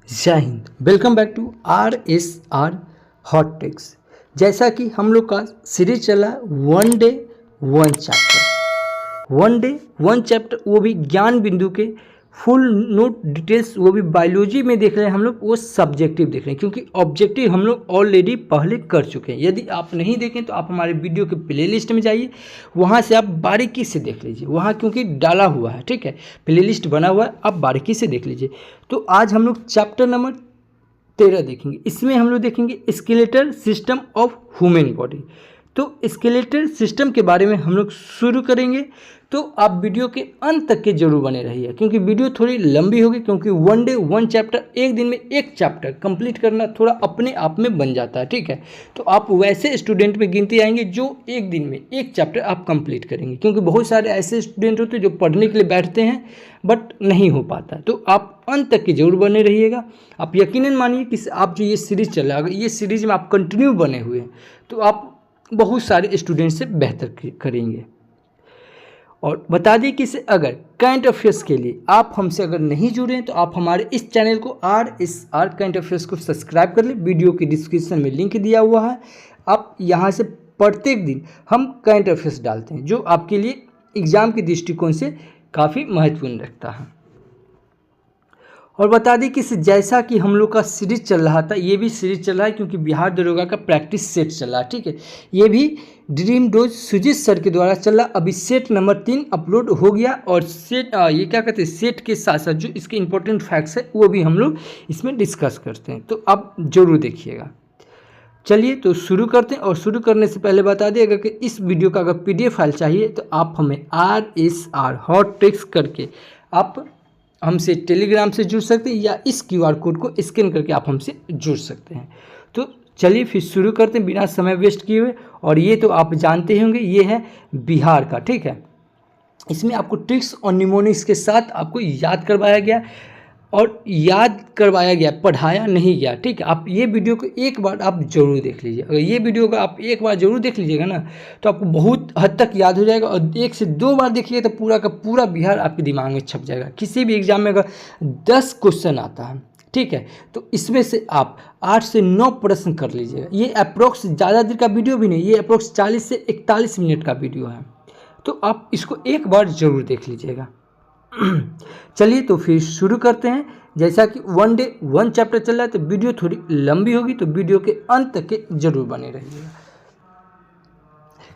जय हिंद। Welcome back to RSR hot takes. जैसा कि हम लोग का सीरीज चला वन डे वन चैप्टर, वो भी ज्ञान बिंदु के फुल नोट डिटेल्स, वो भी बायोलॉजी में देख रहे हैं हम लोग, वो सब्जेक्टिव देख रहे हैं क्योंकि ऑब्जेक्टिव हम लोग ऑलरेडी पहले कर चुके हैं। यदि आप नहीं देखें तो आप हमारे वीडियो के प्लेलिस्ट में जाइए, वहाँ से आप बारीकी से देख लीजिए, वहाँ क्योंकि डाला हुआ है, ठीक है, प्लेलिस्ट बना हुआ है, आप बारीकी से देख लीजिए। तो आज हम लोग चैप्टर नंबर 13 देखेंगे। इसमें हम लोग देखेंगे skeletal system of human body. तो स्केलेटल सिस्टम के बारे में हम लोग शुरू करेंगे, तो आप वीडियो के अंत तक के जरूर बने रहिए क्योंकि वीडियो थोड़ी लंबी होगी, क्योंकि वन डे वन चैप्टर, एक दिन में एक चैप्टर कंप्लीट करना थोड़ा अपने आप में बन जाता है, ठीक है। तो आप वैसे स्टूडेंट में गिनती आएंगे जो एक दिन में एक चैप्टर आप कंप्लीट करेंगे, क्योंकि बहुत सारे ऐसे स्टूडेंट होते हैं जो पढ़ने के लिए बैठते हैं बट नहीं हो पाता। तो आप अंत तक के जरूर बने रहिएगा। आप यकीनन मानिए कि आप जो ये सीरीज़ चल रहा है, ये सीरीज़ में आप कंटिन्यू बने हुए हैं तो आप बहुत सारे स्टूडेंट से बेहतर करेंगे। और बता दें कि अगर करंट अफेयर्स के लिए आप हमसे अगर नहीं जुड़े हैं तो आप हमारे इस चैनल को RSR करंट अफेयर्स को सब्सक्राइब कर लें। वीडियो के डिस्क्रिप्शन में लिंक दिया हुआ है, आप यहाँ से प्रत्येक दिन हम करंट अफेयर्स डालते हैं जो आपके लिए एग्ज़ाम के दृष्टिकोण से काफ़ी महत्वपूर्ण रखता है। और बता दें कि जैसा कि हम लोग का सीरीज चल रहा था, ये भी सीरीज चल रहा है क्योंकि बिहार दरोगा का प्रैक्टिस सेट चल रहा है, ठीक है। ये भी ड्रीम डोज सुजीत सर के द्वारा चल रहा। अभी सेट नंबर 3 अपलोड हो गया और सेट ये क्या कहते हैं, सेट के साथ साथ जो इसके इंपॉर्टेंट फैक्ट्स है वो भी हम लोग इसमें डिस्कस करते हैं, तो आप ज़रूर देखिएगा। चलिए तो शुरू करते हैं। और शुरू करने से पहले बता दें, अगर कि इस वीडियो का अगर PDF फाइल चाहिए तो आप हमें RSR हॉट टेक्स करके आप हमसे टेलीग्राम से जुड़ सकते हैं या इस QR कोड को स्कैन करके आप हमसे जुड़ सकते हैं। तो चलिए फिर शुरू करते हैं बिना समय वेस्ट किए हुए। और ये तो आप जानते होंगे, ये है बिहार का, ठीक है। इसमें आपको ट्रिक्स और निमोनिक्स के साथ आपको याद करवाया गया और याद करवाया गया, पढ़ाया नहीं गया, ठीक है। आप ये वीडियो को एक बार आप जरूर देख लीजिए। अगर ये वीडियो को आप एक बार जरूर देख लीजिएगा ना तो आपको बहुत हद तक याद हो जाएगा, और 1 से 2 बार देखिएगा तो पूरा का पूरा बिहार आपके दिमाग में छप जाएगा। किसी भी एग्जाम में अगर 10 क्वेश्चन आता है, ठीक है, तो इसमें से आप 8 से 9 प्रश्न कर लीजिएगा। ये अप्रोक्स ज़्यादा देर का वीडियो भी नहीं, ये अप्रोक्स 40 से 41 मिनट का वीडियो है, तो आप इसको एक बार जरूर देख लीजिएगा। चलिए तो फिर शुरू करते हैं। जैसा कि वन डे वन चैप्टर चल रहा है तो वीडियो थोड़ी लंबी होगी, तो वीडियो के अंत तक के जरूर बने रहिएगा।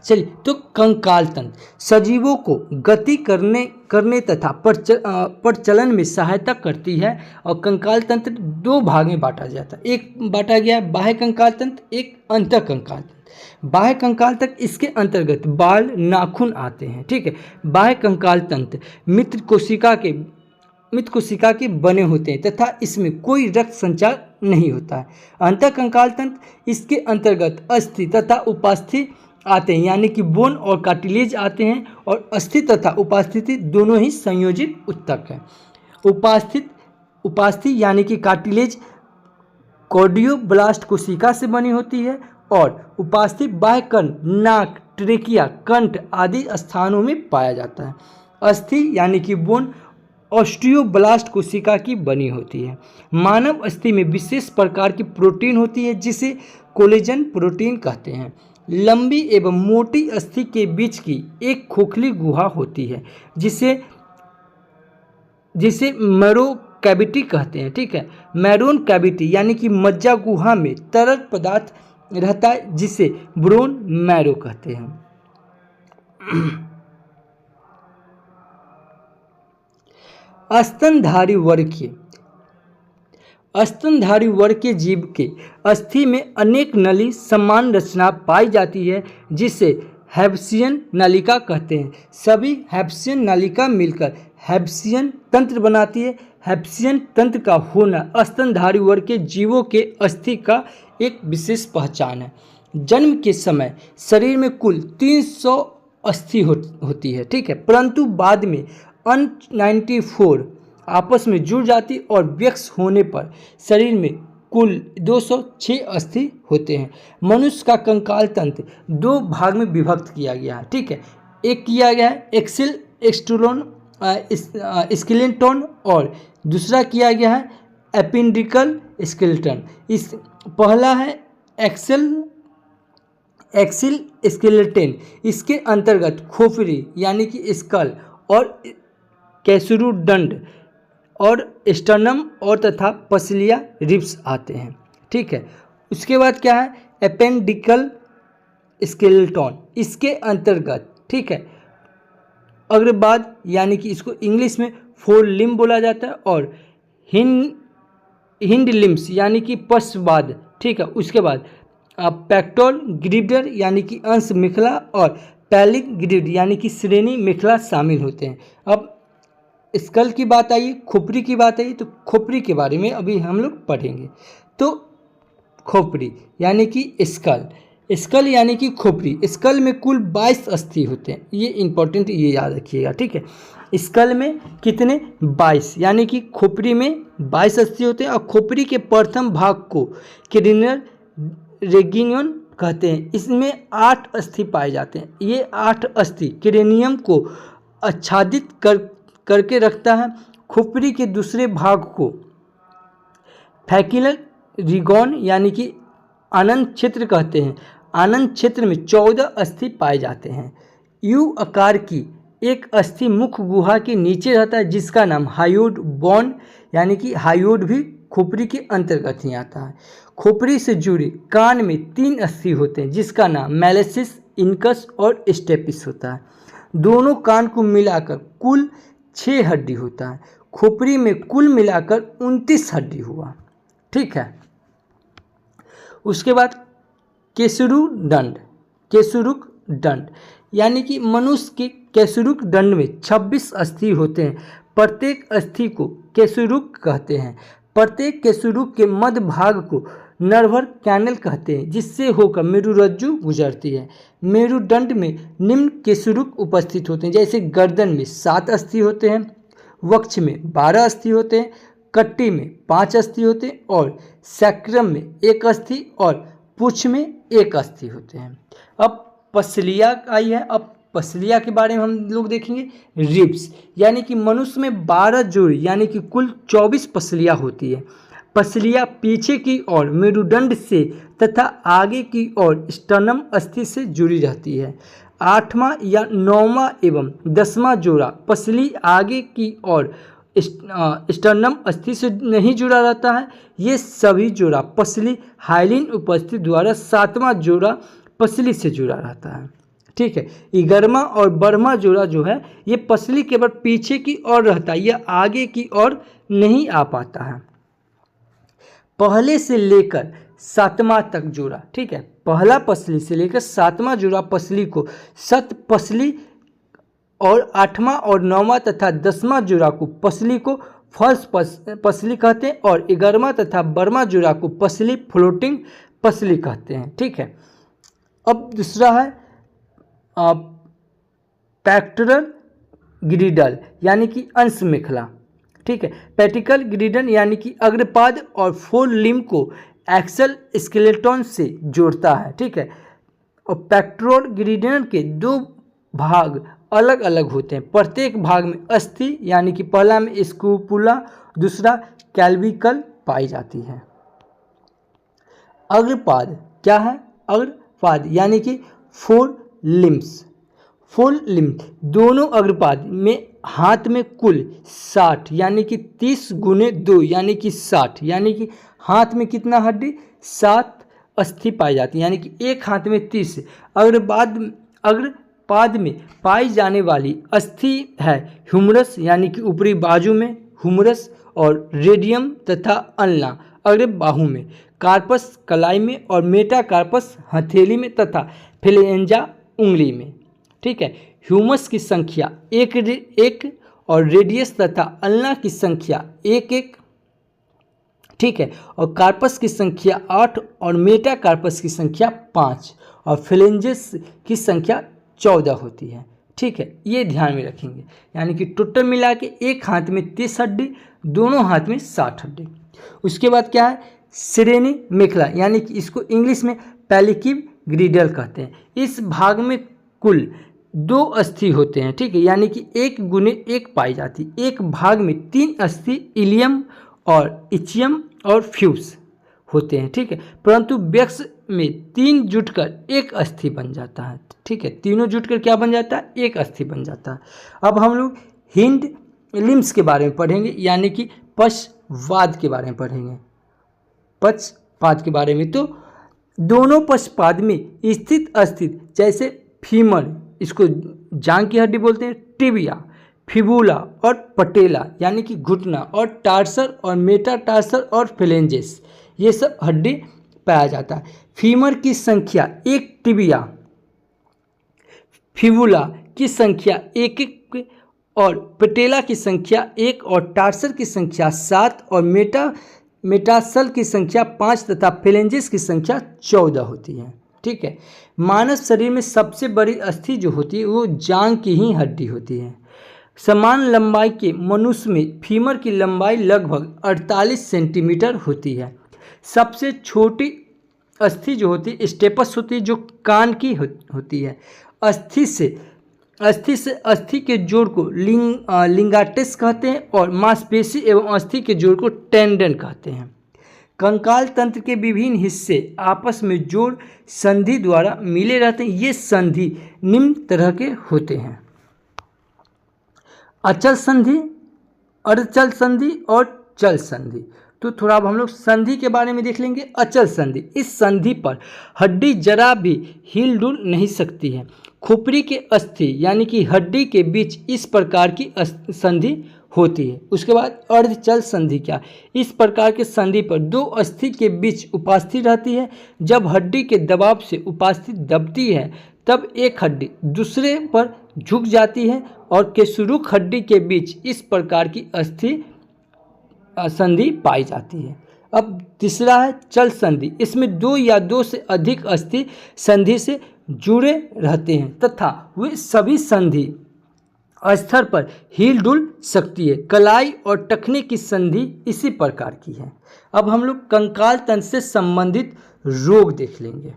चलिए तो कंकाल तंत्र सजीवों को गति करने तथा प्रचलन में सहायता करती है। और कंकाल तंत्र 2 भाग में बांटा जाता है। एक बांटा गया है बाह्य कंकाल तंत्र, एक अंतः कंकाल तंत्र। बाह्य कंकाल तंत्र, इसके अंतर्गत बाल, नाखून आते हैं, ठीक है। बाह्य कंकाल तंत्र मित्र कोशिका के बने होते हैं तथा इसमें कोई रक्त संचार नहीं होता है। अंतः कंकाल तंत्र, इसके अंतर्गत अस्थि तथा उपास्थि आते हैं, यानी कि बोन और कार्टिलेज आते हैं, और अस्थि तथा उपास्थि दोनों ही संयोजित ऊतक है। उपास्थि यानी कि कार्टिलेज कार्डियोब्लास्ट कोशिका से बनी होती है, और उपास्थि बाह्य कर्ण, नाक, ट्रेकिया, कंठ आदि स्थानों में पाया जाता है। अस्थि यानी कि बोन ऑस्टियोब्लास्ट कोशिका की बनी होती है। मानव अस्थि में विशेष प्रकार की प्रोटीन होती है जिसे कोलेजन प्रोटीन कहते हैं। लंबी एवं मोटी अस्थि के बीच की एक खोखली गुहा होती है जिसे मैरो कैविटी कहते हैं, ठीक है। मैरोन कैविटी यानी कि मज्जा गुहा में तरल पदार्थ रहता है जिसे ब्रोन मैरो कहते हैं। स्तनधारी वर्ग के जीव के अस्थि में अनेक नली समान रचना पाई जाती है जिसे हैब्सियन नलिका कहते हैं। सभी हैब्सियन नलिका मिलकर हैब्सियन तंत्र बनाती है। हैब्सियन तंत्र का होना स्तनधारी वर्ग के जीवों के अस्थि का एक विशेष पहचान है। जन्म के समय शरीर में कुल 300 अस्थि होती है, ठीक है, परंतु बाद में 94 आपस में जुड़ जाती और व्यक्स होने पर शरीर में कुल 206 अस्थि होते हैं। मनुष्य का कंकाल तंत्र 2 भाग में विभक्त किया गया है, ठीक है। एक किया गया है एक्सिल स्केलेटन और दूसरा किया गया है एपेंडिकल स्केलेटन। इस पहला है एक्सिल स्केलेटन, इसके अंतर्गत खोपड़ी यानी कि स्कल और कैसुरुदंड और स्टर्नम और तथा पसलिया रिब्स आते हैं। ठीक है, उसके बाद क्या है एपेंडिकल स्केलेटन, इसके अंतर्गत ठीक है अग्रबाद यानी कि इसको इंग्लिश में फोर लिम्ब बोला जाता है और हिंड लिम्स यानी कि पश्चवाद। ठीक है, उसके बाद पेक्टोरल ग्रिडर यानी कि अंश मेखला और पैलिक ग्रिड यानी कि श्रेणी मेखला शामिल होते हैं। अब स्कल की बात आई, खोपड़ी की बात आई, तो खोपड़ी के बारे में अभी हम लोग पढ़ेंगे। तो खोपड़ी यानी कि स्कल यानी कि खोपड़ी, स्कल में कुल 22 अस्थि होते हैं, ये इंपॉर्टेंट, ये याद रखिएगा। ठीक है, स्कल में कितने 22 यानी कि खोपड़ी में 22 अस्थि होते हैं और खोपड़ी के प्रथम भाग को क्रेनियल रेगियन कहते हैं। इसमें 8 अस्थि पाए जाते हैं। ये 8 अस्थि क्रेनियम को आच्छादित करके रखता है। खोपड़ी के दूसरे भाग को फैक्युलर रिगॉन यानी कि आनंद क्षेत्र कहते हैं। आनंद क्षेत्र में 14 अस्थि पाए जाते हैं। यू आकार की एक अस्थि मुख्य गुहा के नीचे रहता है जिसका नाम हायोड बोन यानी कि हायोड भी खोपड़ी के अंतर्गत ही आता है। खोपड़ी से जुड़े कान में 3 अस्थि होते हैं जिसका नाम मैलेसिस, इनकस और स्टेपिस होता है। दोनों कान को मिलाकर कुल 6 हड्डी होता है। खोपड़ी में कुल मिलाकर 29 हड्डी हुआ। ठीक है, उसके बाद केसुरुक दंड यानी कि मनुष्य के केसुरुक दंड में 26 अस्थि होते हैं। प्रत्येक अस्थि को केसुरुक कहते हैं। प्रत्येक केसुरुक के मध्य भाग को नर्वल कैनल कहते हैं जिससे होकर मेरुरज्जु गुजरती है। मेरुदंड में निम्न केसुरुक उपस्थित होते हैं, जैसे गर्दन में 7 अस्थि होते हैं, वक्ष में 12 अस्थि होते हैं, कट्टी में 5 अस्थि होते हैं और सैक्रम में 1 अस्थि और पूंछ में 1 अस्थि होते हैं। अब पसलिया आई है। अब पसलिया के बारे में हम लोग देखेंगे। रिब्स यानी कि मनुष्य में 12 जोड़ी यानी कि कुल 24 पसलियाँ होती है। पसलियाँ पीछे की ओर मेरुदंड से तथा आगे की ओर स्टर्नम अस्थि से जुड़ी रहती है। 8वां या 9वां एवं 10वां जोड़ा पसली आगे की ओर स्टर्नम अस्थि से नहीं जुड़ा रहता है। ये सभी जोड़ा पसली हाइलिन उपस्थिति द्वारा 7वां जोड़ा पसली से जुड़ा रहता है। ठीक है, 11वां और 12वां जोड़ा जो है ये पसली केवल पीछे की ओर रहता है, यह आगे की ओर नहीं आ पाता है। पहले से लेकर 7वां तक जोड़ा, ठीक है, पहला पसली से लेकर 7वां जोड़ा पसली को सत पसली और 8वां और 9वां तथा 10वां जोड़ा को पसली को फर्स्ट पसली कहते हैं और 11वां तथा 12वां जोड़ा को पसली फ्लोटिंग पसली कहते हैं। ठीक है, अब दूसरा है पेक्टोरल ग्रिडल यानी कि अंश मेखला। ठीक है, पेटिकल ग्रिडन यानी कि अग्रपाद और फोर लिम्ब को एक्सल स्केलेटन से जोड़ता है। ठीक है, और पेक्टोरल ग्रिडन के 2 भाग अलग अलग होते हैं। प्रत्येक भाग में अस्थि यानी कि पहला में स्कूपुला, दूसरा कैल्विकल पाई जाती है। अग्रपाद क्या है? अग्रपाद यानी कि 4 लिम्ब्स। 4 लिम्ब दोनों अग्रपाद में हाथ में कुल 60 यानी कि 30 गुने 2 यानी कि 60 यानी कि हाथ में कितना हड्डी 7 अस्थि पाई जाती है यानी कि एक हाथ में 30। अग्रपाद में पाई जाने वाली अस्थि है ह्यूमरस यानी कि ऊपरी बाजू में ह्यूमरस और रेडियम तथा अल्ना अग्र बाहु में, कार्पस कलाई में और मेटाकार्पस हथेली में तथा फ्लेंजा उंगली में। ठीक है, ह्यूमस की संख्या 1 और रेडियस तथा अल्ना की संख्या 1। ठीक है, और कार्पस की संख्या 8 और मेटाकार्पस की संख्या 5 और फ्लेंजेस की संख्या 14 होती है। ठीक है, ये ध्यान में रखेंगे यानी कि टोटल मिला के एक हाथ में 30 हड्डी, दोनों हाथ में 60 हड्डी। उसके बाद क्या है? श्रेणी मेखला यानी कि इसको इंग्लिश में पैलिकिव ग्रिडल कहते हैं। इस भाग में कुल 2 अस्थि होते हैं। ठीक है, यानी कि 1 गुने 1 पाई जाती। एक भाग में 3 अस्थि इलियम और इचियम और फ्यूस होते हैं, ठीक है। परंतु वृक्ष में 3 जुटकर एक अस्थि बन जाता है, ठीक है। तीनों जुटकर क्या बन जाता है? एक अस्थि बन जाता है। अब हम लोग हिंड लिम्स के बारे में पढ़ेंगे, यानी कि पक्षवाद के बारे में पढ़ेंगे, पक्षपाद के बारे में। तो दोनों पक्षपाद में स्थित अस्थित, जैसे फीमर, इसको जांघ की हड्डी बोलते हैं, टिबिया, फिबुला और पटेला यानी कि घुटना, और टार्सर और मेटाटार्सर और फ्लेंजेस, ये सब हड्डी पाया जाता है। फीमर की संख्या 1, टिबिया, फिबुला की संख्या 1 और पटेला की संख्या 1 और टार्सर की संख्या 7 और मेटासल की संख्या 5 तथा फ्लेंजेस की संख्या 14 होती है, ठीक है। मानव शरीर में सबसे बड़ी अस्थि जो होती है वो जांघ की ही हड्डी होती है। समान लंबाई के मनुष्य में फीमर की लंबाई लगभग 48 सेंटीमीटर होती है। सबसे छोटी अस्थि जो होती है स्टेपस होती है, जो कान की होती है। अस्थि से अस्थि के जोड़ को लिंगाटिस कहते हैं और मांसपेशी एवं अस्थि के जोड़ को टेंडन कहते हैं। कंकाल तंत्र के विभिन्न हिस्से आपस में जोड़ संधि द्वारा मिले रहते हैं। ये संधि निम्न तरह के होते हैं: अचल संधि, अर्धचल संधि और चल संधि। तो थोड़ा अब हम लोग संधि के बारे में देख लेंगे। अचल संधि, इस संधि पर हड्डी जरा भी हिल डुल नहीं सकती है। खोपड़ी के अस्थि यानी कि हड्डी के बीच इस प्रकार की संधि होती है। उसके बाद अर्धचल संधि क्या? इस प्रकार के संधि पर 2 अस्थि के बीच उपास्थि रहती है। जब हड्डी के दबाव से उपास्थि दबती है तब एक हड्डी दूसरे पर झुक जाती है और केशरुक हड्डी के बीच इस प्रकार की अस्थि संधि पाई जाती है। अब तीसरा है चल संधि। इसमें 2 या 2 से अधिक अस्थि संधि से जुड़े रहते हैं तथा वे सभी संधि स्तर पर हिल डुल सकती है। कलाई और टखने की संधि इसी प्रकार की है। अब हम लोग कंकाल तंत्र से संबंधित रोग देख लेंगे।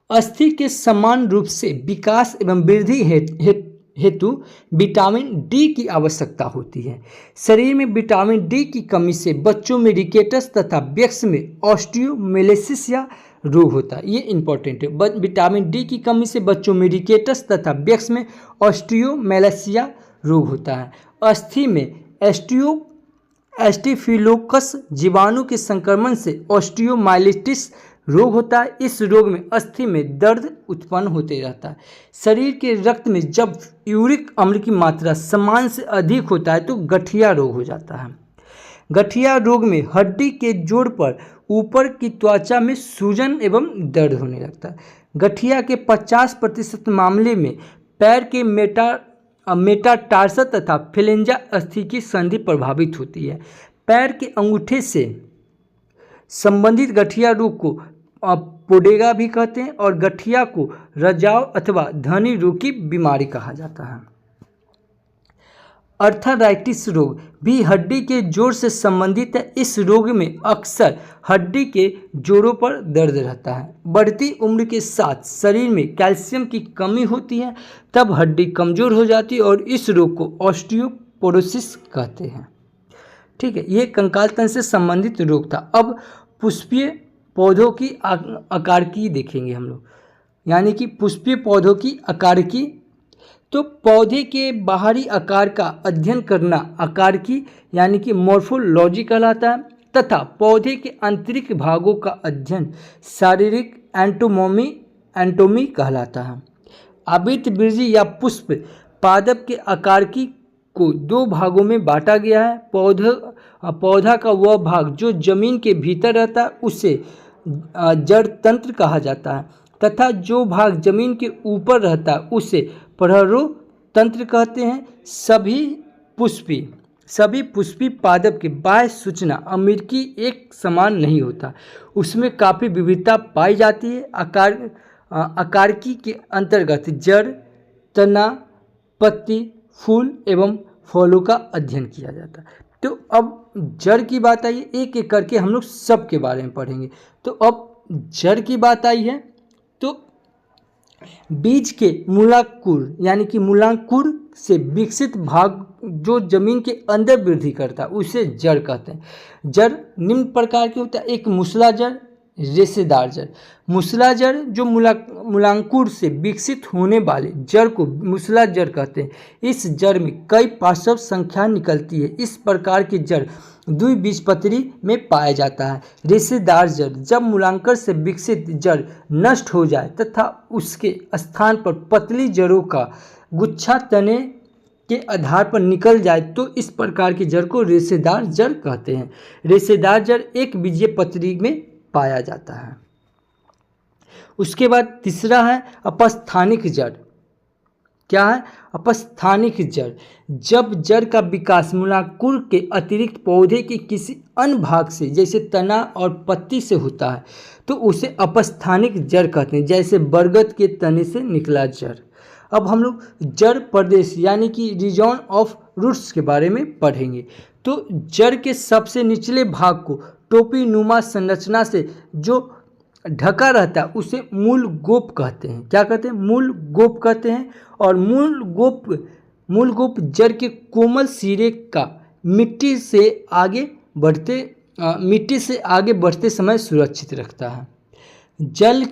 अस्थि के समान रूप से विकास एवं वृद्धि हेतु विटामिन डी की आवश्यकता होती है। शरीर में विटामिन डी की कमी से बच्चों में रिकेटस तथा वयस्क में ऑस्टियोमेलेसिस रोग होता है। ये इंपॉर्टेंट है। विटामिन डी की कमी से बच्चों में रिकेटस तथा वयस्क में ऑस्टियोमेलेसिया रोग होता है। अस्थि में एस्टिफिलोकस जीवाणु के संक्रमण से ऑस्टियोमाइलिटिस रोग होता है। इस रोग में अस्थि में दर्द उत्पन्न होते रहता है। शरीर के रक्त में जब यूरिक अम्ल की मात्रा सामान्य से अधिक होता है तो गठिया रोग हो जाता है। गठिया रोग में हड्डी के जोड़ पर ऊपर की त्वचा में सूजन एवं दर्द होने लगता है। गठिया के 50% मामले में पैर के मेटाटार्सर तथा फ्लेंजा अस्थि की संधि प्रभावित होती है। पैर के अंगूठे से संबंधित गठिया रोग को पोडेगा भी कहते हैं और गठिया को रजाव अथवा धनी रोग की बीमारी कहा जाता है। अर्थराइटिस रोग भी हड्डी के जोड़ से संबंधित है। इस रोग में अक्सर हड्डी के जोड़ों पर दर्द रहता है। बढ़ती उम्र के साथ शरीर में कैल्शियम की कमी होती है, तब हड्डी कमजोर हो जाती है और इस रोग को ऑस्टियोपोरोसिस कहते हैं। ठीक है, ये कंकाल तंत्र से संबंधित रोग था। अब पुष्पीय पौधों की आकारिकी देखेंगे हम लोग, यानी कि पुष्पीय पौधों की आकारिकी। तो पौधे के बाहरी आकार का अध्ययन करना आकारिकी यानी कि मॉर्फोलॉजी कहलाता है तथा पौधे के आंतरिक भागों का अध्ययन शारीरिक एंटोमी कहलाता है। आवृतबीजी या पुष्प पादप के आकारिकी को 2 भागों में बांटा गया है। पौधा का वह भाग जो जमीन के भीतर रहता है उसे जड़ तंत्र कहा जाता है तथा जो भाग जमीन के ऊपर रहता है उसे प्रहरो तंत्र कहते हैं। सभी पुष्पी पादप की बाह्य सूचना अमेरिकी एक समान नहीं होता, उसमें काफ़ी विविधता पाई जाती है। आकारिकी के अंतर्गत जड़, तना, पत्ती, फूल एवं फलों का अध्ययन किया जाता है। तो अब जड़ की बात आई है, एक एक करके हम लोग सब के बारे में पढ़ेंगे। तो अब जड़ की बात आई है तो बीज के मूलांकुर यानी कि मूलांकुर से विकसित भाग जो जमीन के अंदर वृद्धि करता है उसे जड़ कहते हैं। जड़ निम्न प्रकार के होता है, एक मूसला जड़, रेशेदार जड़। मूसला जड़ जो मूलांकुर से विकसित होने वाले जड़ को मूसला जड़ कहते हैं। इस जड़ में कई पार्श्व संख्या निकलती है। इस प्रकार की जड़ द्विबीजपत्री में पाया जाता है। रेशेदार जड़ जब मूलांकर से विकसित जड़ नष्ट हो जाए तथा उसके स्थान पर पतली जड़ों का गुच्छा तने के आधार पर निकल जाए तो इस प्रकार की जड़ को रेशेदार जड़ कहते हैं। रेशेदार जड़ एक बीजीय पत्री में पाया जाता है। उसके बाद तीसरा है अपस्थानिक जड़। क्या है? अपस्थानिक जड़। जब जड़ का विकास मूलांकुर के अतिरिक्त पौधे के किसी अन्य भाग से जैसे तना और पत्ती से होता है तो उसे अपस्थानिक जड़ कहते हैं, जैसे बरगद के तने से निकला जड़। अब हम लोग जड़ प्रदेश यानी कि रीजन ऑफ रूट्स के बारे में पढ़ेंगे। तो जड़ के सबसे निचले भाग को टोपी नुमा संरचना से जो ढका रहता है उसे मूल गोप कहते हैं। क्या कहते हैं? मूल गोप कहते हैं। और मूल गोप जड़ के कोमल सिरे का मिट्टी से आगे बढ़ते समय सुरक्षित रखता है। जड़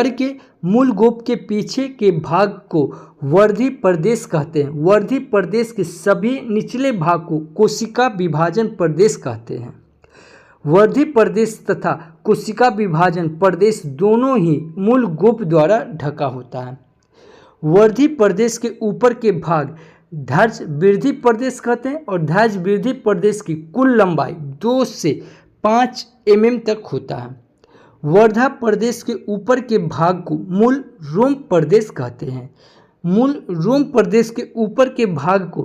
के मूल गोप के पीछे के भाग को वर्धी प्रदेश कहते हैं। वर्धी प्रदेश के सभी निचले भाग को कोशिका विभाजन प्रदेश कहते हैं। वर्धी प्रदेश तथा कोशिका विभाजन प्रदेश दोनों ही मूल गोप द्वारा ढका होता है। वर्धी प्रदेश के ऊपर के भाग धैर्य वृद्धि प्रदेश कहते हैं और धैर्य वृद्धि प्रदेश की कुल लंबाई 2 से 5 mm तक होता है। वर्धा प्रदेश के ऊपर के भाग को मूल रोम प्रदेश कहते हैं। मूल रोम प्रदेश के ऊपर के भाग को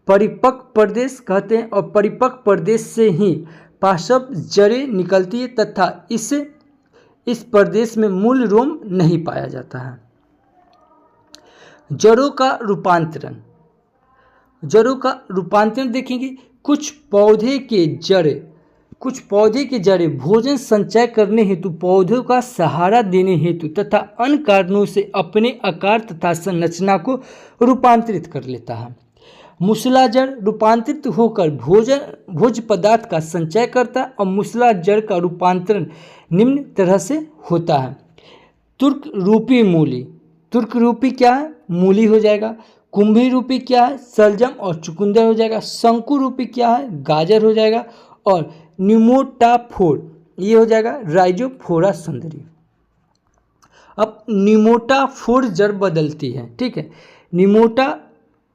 परिपक्व प्रदेश कहते हैं और परिपक्व प्रदेश से ही पार्श्व जड़ें निकलती है तथा इस प्रदेश में मूल रोम नहीं पाया जाता है। जड़ों का रूपांतरण देखेंगे। कुछ पौधे के जड़ें भोजन संचय करने हेतु पौधों का सहारा देने हेतु तथा अन्य कारणों से अपने आकार तथा संरचना को रूपांतरित कर लेता है। मूसला जड़ रूपांतरित होकर भोज्य पदार्थ का संचय करता है और मूसला जड़ का रूपांतरण निम्न तरह से होता है। तुर्क रूपी क्या है? मूली हो जाएगा। कुंभी रूपी क्या है? सलजम और चुकंदर हो जाएगा। शंकु रूपी क्या है? गाजर हो जाएगा। और न्यूमोटाफोर ये हो जाएगा राइजोफोरा सुंदरी। अब न्यूमोटाफोर जड़ बदलती है, ठीक है। न्यूमोटा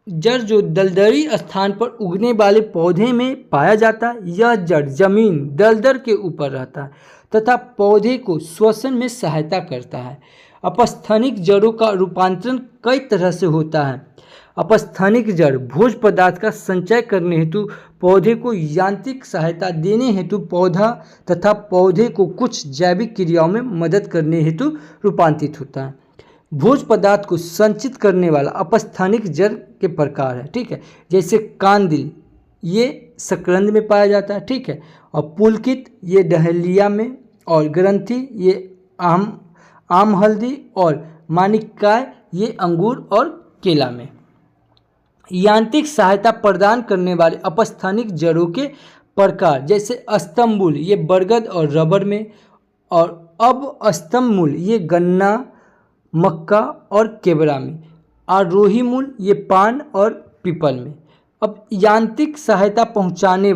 जड़ जो दलदली स्थान पर उगने वाले पौधे में पाया जाता है। यह जड़ जमीन दलदल के ऊपर रहता है तथा पौधे को श्वसन में सहायता करता है। अपस्थानिक जड़ों का रूपांतरण कई तरह से होता है। अपस्थानिक जड़ भोज्य पदार्थ का संचय करने हेतु पौधे को यांत्रिक सहायता देने हेतु पौधा तथा पौधे को कुछ जैविक क्रियाओं में मदद करने हेतु रूपांतरित होता है। भोज्य पदार्थ को संचित करने वाला अपस्थानिक जड़ के प्रकार है, ठीक है। जैसे कांदिल ये शकरंद में पाया जाता है, ठीक है। और पुलकित ये डहलिया में, और ग्रंथि ये आम हल्दी, और माणिक्य ये अंगूर और केला में। यांत्रिक सहायता प्रदान करने वाले अपस्थानिक जड़ों के प्रकार जैसे स्तंभमूल ये बरगद और रबर में, और अब स्तंभमूल ये गन्ना, मक्का और केवड़ा में। आरोही मूल ये पान और पीपल में। अब यांत्रिक सहायता पहुंचाने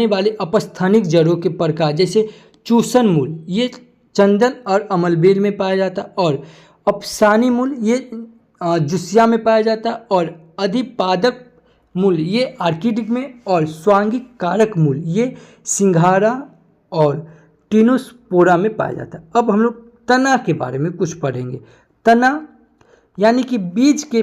वाले अपस्थानिक जड़ों के प्रकार जैसे चूसन मूल ये चंदन और अमलबेर में पाया जाता है, और अपसानी मूल ये जुसिया में पाया जाता है, और अधिपादक मूल ये आर्किडिक में, और स्वांगिक कारक मूल ये सिंघारा और टिनोस्पोरा में पाया जाता है। अब हम लोग तना के बारे में कुछ पढ़ेंगे। तना यानी कि बीज के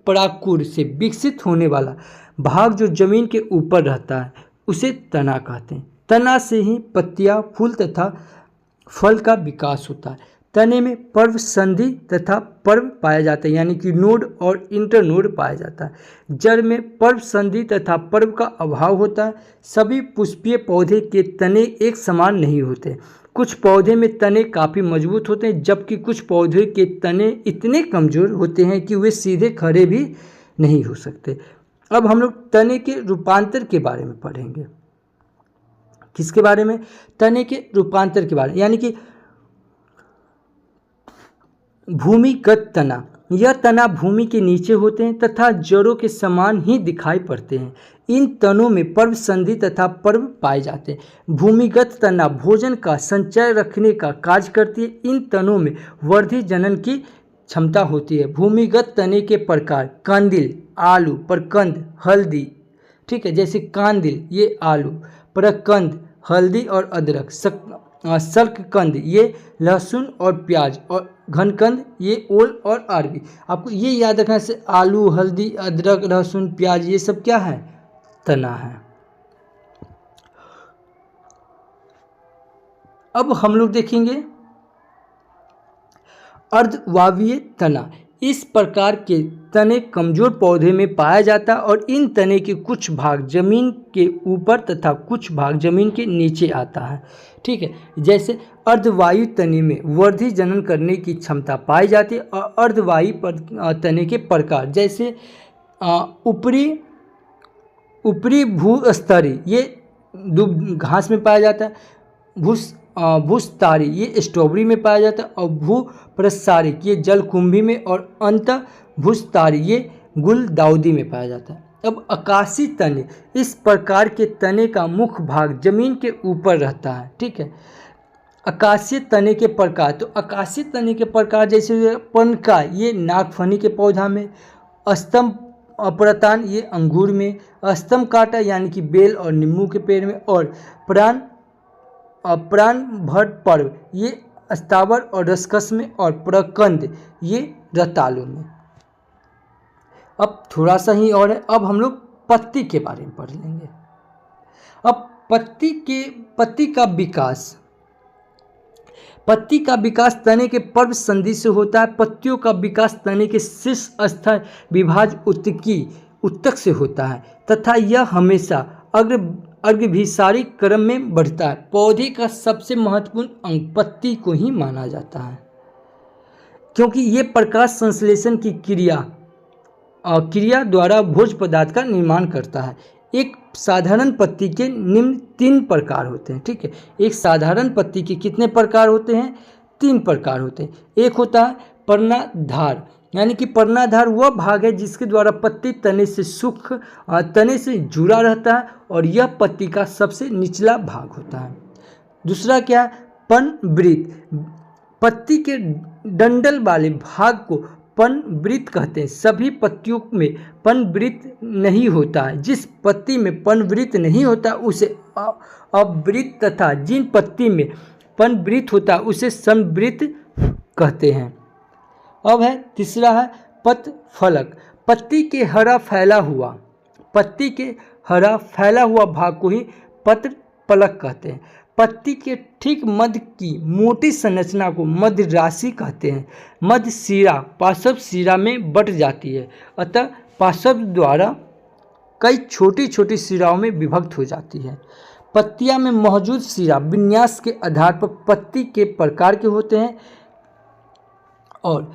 परागकूट से विकसित होने वाला भाग जो जमीन के ऊपर रहता है उसे तना कहते हैं। तना से ही पत्तियां, फूल तथा फल का विकास होता है। तने में पर्व संधि तथा पर्व पाया जाता है, यानी कि नोड और इंटरनोड पाया जाता है। जड़ में पर्व संधि तथा पर्व का अभाव होता है। सभी पुष्पीय पौधे के तने एक समान नहीं होते। कुछ पौधे में तने काफ़ी मजबूत होते हैं, जबकि कुछ पौधे के तने इतने कमज़ोर होते हैं कि वे सीधे खड़े भी नहीं हो सकते। अब हम लोग तने के रूपांतर के बारे में पढ़ेंगे। किसके बारे में? तने के रूपांतर के बारे में, यानी कि भूमिगत तना। यह तना भूमि के नीचे होते हैं तथा जड़ों के समान ही दिखाई पड़ते हैं। इन तनों में पर्व संधि तथा पर्व पाए जाते हैं। भूमिगत तना भोजन का संचय रखने का कार्य करती है। इन तनों में वर्धी जनन की क्षमता होती है। भूमिगत तने के प्रकार कंदिल, आलू, प्रकंद, हल्दी, ठीक है, जैसे कांदिल ये आलू, प्रकंद हल्दी और अदरक, शल्ककंद ये लहसुन और प्याज, और घनकंद ये ओल और अरबी। आपको ये याद रखना से आलू, हल्दी, अदरक, लहसुन, प्याज ये सब क्या है? तना है। अब हम लोग देखेंगे अर्धवावीय तना। इस प्रकार के तने कमजोर पौधे में पाया जाता है और इन तने के कुछ भाग जमीन के ऊपर तथा कुछ भाग जमीन के नीचे आता है, ठीक है। जैसे अर्धवायु तने में वर्धी जनन करने की क्षमता पाई जाती है और अर्धवायु तने के प्रकार जैसे ऊपरी भूस्तरीय ये घास में पाया जाता है, भूस्तारी ये स्ट्रॉबेरी में पाया जाता है और भूप्रसारिक ये जलकुंभी में और अंत भूस्तारी ये गुलदाउदी में पाया जाता है। अब आकाशीय तने, इस प्रकार के तने का मुख्य भाग जमीन के ऊपर रहता है, ठीक है। आकाशीय तने के प्रकार, तो आकाशीय तने के प्रकार जैसे पनका ये नागफनी के पौधा में, स्तंभ प्रतान ये अंगूर में, स्तंभ कांटा यानी कि बेल और नींबू के पेड़ में, और प्राण भट्ट पर्व ये स्थावर और रसकस में, और प्रकंद ये रतालू में। अब थोड़ा सा ही और है, अब हम लोग पत्ती के बारे में पढ़ लेंगे। अब पत्ती का विकास, पत्ती का विकास तने के पर्व संधि से होता है। पत्तियों का विकास तने के शीर्ष स्तर विभाज उत्तक से होता है तथा यह हमेशा अर्घ्यभिसारी क्रम में बढ़ता है। पौधे का सबसे महत्वपूर्ण अंग पत्ती को ही माना जाता है, क्योंकि ये प्रकाश संश्लेषण की क्रिया द्वारा भोज्य पदार्थ का निर्माण करता है। एक साधारण पत्ती के निम्न 3 प्रकार होते हैं, ठीक है। एक साधारण पत्ती के कितने प्रकार होते हैं? 3 प्रकार होते हैं। एक होता है पर्णाधार, यानी कि पर्णाधार वह भाग है जिसके द्वारा पत्ती तने से जुड़ा रहता है और यह पत्ती का सबसे निचला भाग होता है। दूसरा क्या है? पनवृत्त, पत्ती के डंडल वाले भाग को पनवृत्त कहते हैं। सभी पत्तियों में पनवृत्त नहीं होता है। जिस पत्ती में पनवृत्त नहीं होता उसे अवृत्त तथा जिन पत्ती में पनवृत्त होता है उसे समवृत्त कहते हैं। अब है तीसरा है पत्रफलक, पत्ती के हरा फैला हुआ भाग को ही पत्रफलक कहते हैं। पत्ती के ठीक मध्य की मोटी संरचना को मध्य राशि कहते हैं। मध्य शिरा पार्श्व शिरा में बट जाती है, अतः पार्श्व द्वारा कई छोटी छोटी शिराओं में विभक्त हो जाती है। पत्तियां में मौजूद शिरा विन्यास के आधार पर पत्ती के प्रकार के होते हैं और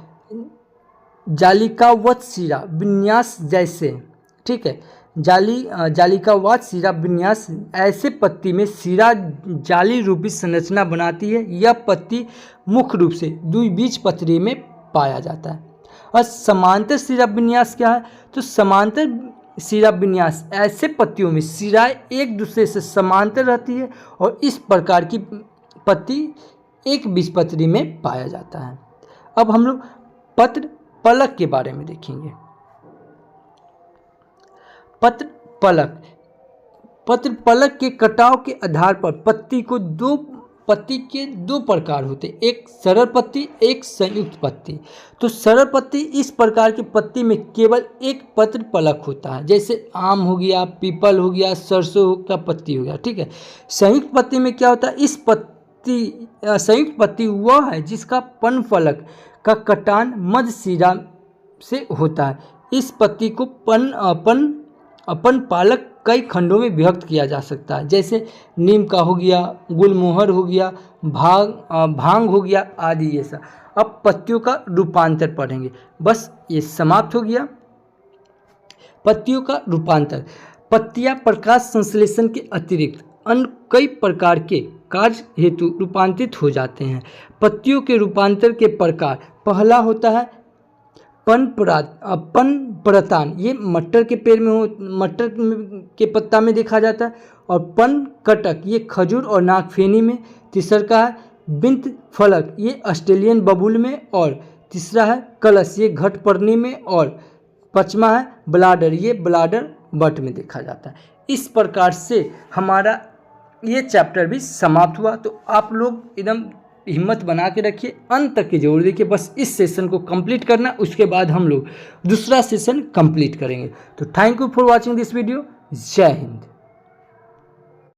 जालिकावत शिरा विन्यास जैसे, ठीक है, जालिकावत शिरा विन्यास ऐसे पत्ती में शिरा जाली रूपी संरचना बनाती है। यह पत्ती मुख्य रूप से द्विबीजपत्री में पाया जाता है। और समांतर शिरा विन्यास क्या है? तो समांतर शिरा विन्यास ऐसे पत्तियों में शिराएं एक दूसरे से समांतर रहती है और इस प्रकार की पत्ती एक बीजपत्री में पाया जाता है। अब हम लोग पत्र पलक के बारे में देखेंगे। पत्र पलक के कटाव के आधार पर पत्ती के 2 प्रकार होते हैं, एक सरल पत्ती, एक संयुक्त पत्ती। तो सरल पत्ती इस प्रकार की पत्ती में केवल एक पत्र पलक होता है, जैसे आम हो गया, पीपल हो गया, सरसों का पत्ती हो गया, ठीक है। संयुक्त पत्ती में क्या होता है? संयुक्त पत्ती वह है जिसका पनफलक का कटान मध्य शिरा से होता है। इस पत्ती को पन पालक कई खंडों में विभक्त किया जा सकता है, जैसे नीम का हो गया, गुलमोहर हो गया, भांग हो गया आदि ये सब। अब पत्तियों का रूपांतर पढ़ेंगे। बस ये समाप्त हो गया। पत्तियों का रूपांतर। पत्तियां प्रकाश संश्लेषण के अतिरिक्त अन्य कई प्रकार के कार्य हेतु रूपांतरित हो जाते हैं। पत्तियों के रूपांतर के प्रकार, पहला होता है पनपरतान, ये मटर के पेड़ में मटर के पत्ता में देखा जाता है। और पनकटक, ये खजूर और नागफेनी में। तीसरा का है बिंत फलक, ये ऑस्ट्रेलियन बबूल में। और तीसरा है कलश, ये घटपर्णी में। और पांचवा है ब्लाडर, ये ब्लाडर बट में देखा जाता है। इस प्रकार से हमारा ये चैप्टर भी समाप्त हुआ। तो आप लोग एकदम हिम्मत बना के रखिए, अंत तक की जरूर देखिए। बस इस सेशन को कंप्लीट करना, उसके बाद हम लोग दूसरा सेशन कंप्लीट करेंगे। तो thank you for watching this video. जय हिंद।